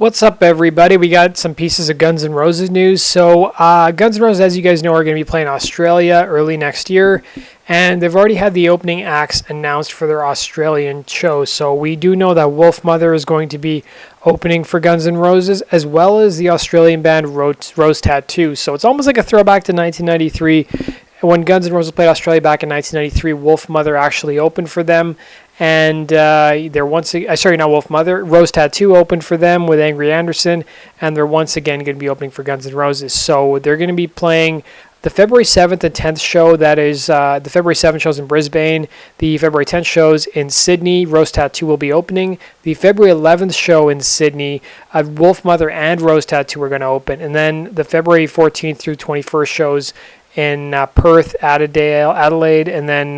What's up, everybody? We got some pieces of Guns N' Roses news. So, Guns N' Roses, as you guys know, are going to be playing Australia early next year, and they've already had the opening acts announced for their Australian show. So, we do know that Wolfmother is going to be opening for Guns N' Roses, as well as the Australian band Rose Tattoo. So, it's almost like a throwback to 1993. When Guns N' Roses played Australia back in 1993, Wolfmother actually opened for them. And they're once again, not Wolfmother, Rose Tattoo opened for them with Angry Anderson, and they're once again going to be opening for Guns N' Roses. So they're going to be playing the February 7th and 10th show. That is the February 7th shows in Brisbane. The February 10th shows in Sydney. Rose Tattoo will be opening. The February 11th show in Sydney, Wolfmother and Rose Tattoo are going to open. And then the February 14th through 21st shows in Perth, Adelaide, and then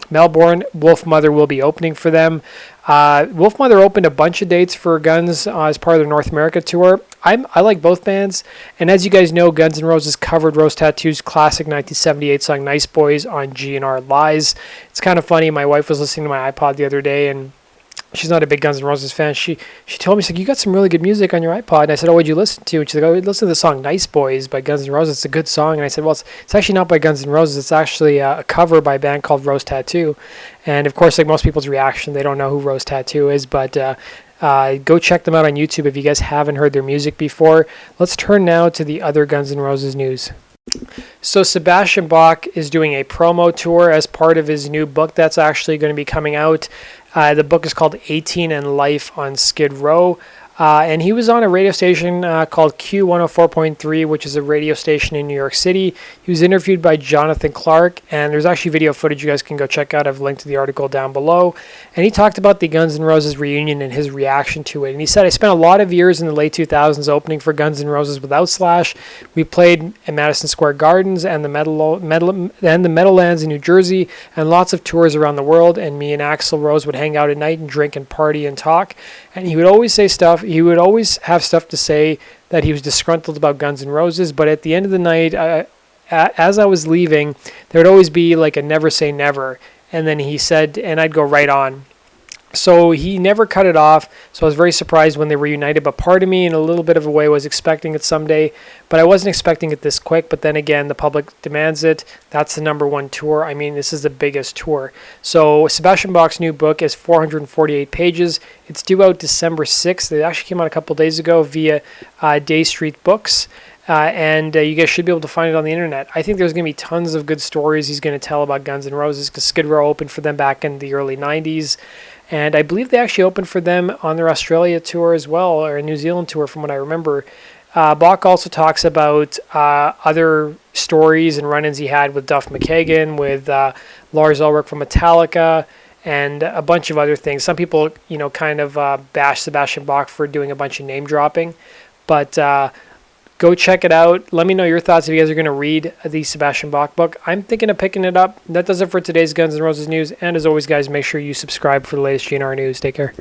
Melbourne. Wolfmother will be opening for them. Wolfmother opened a bunch of dates for Guns as part of their North America tour. I like both bands, and as you guys know, Guns N' Roses covered Rose Tattoo's classic 1978 song Nice Boys on GNR Lies. It's kind of funny. My wife was listening to my iPod the other day, and she's not a big Guns N' Roses fan. She told me, she's like, you got some really good music on your iPod. And I said, oh, what'd you listen to? And she's like, oh, listen to the song Nice Boys by Guns N' Roses. It's a good song. And I said, well, it's actually not by Guns N' Roses. It's actually a cover by a band called Rose Tattoo. And, of course, like most people's reaction, they don't know who Rose Tattoo is. But go check them out on YouTube if you guys haven't heard their music before. Let's turn now to the other Guns N' Roses news. So Sebastian Bach is doing a promo tour as part of his new book that's actually going to be coming out. The book is called 18 and Life on Skid Row. And he was on a radio station called Q104.3, which is a radio station in New York City. He was interviewed by Jonathan Clark, and there's actually video footage you guys can go check out. I've linked to the article down below. And he talked about the Guns N' Roses reunion and his reaction to it. And he said, I spent a lot of years in the late 2000s opening for Guns N' Roses without Slash. We played at Madison Square Gardens and the Meadowlands in New Jersey, and lots of tours around the world. And me and Axl Rose would hang out at night and drink and party and talk. And he would always say stuff. He would always have stuff to say that he was disgruntled about Guns N' Roses, but at the end of the night, as I was leaving, there would always be like a never say never. And then he said, and I'd go right on. So he never cut it off, so I was very surprised when they reunited, but part of me, in a little bit of a way, was expecting it someday, but I wasn't expecting it this quick. But then again, the public demands it. That's the #1 tour. I mean, this is the biggest tour. So Sebastian Bach's new book is 448 pages. It's due out December 6th. It actually came out a couple days ago via Day Street Books. And you guys should be able to find it on the internet. I think there's going to be tons of good stories he's going to tell about Guns N' Roses, because Skid Row opened for them back in the early 90s. And I believe they actually opened for them on their Australia tour as well, or a New Zealand tour from what I remember. Bach also talks about other stories and run-ins he had with Duff McKagan, with Lars Ulrich from Metallica, and a bunch of other things. Some people, kind of bash Sebastian Bach for doing a bunch of name-dropping. But go check it out. Let me know your thoughts if you guys are going to read the Sebastian Bach book. I'm thinking of picking it up. That does it for today's Guns N' Roses news. And as always, guys, make sure you subscribe for the latest GNR news. Take care.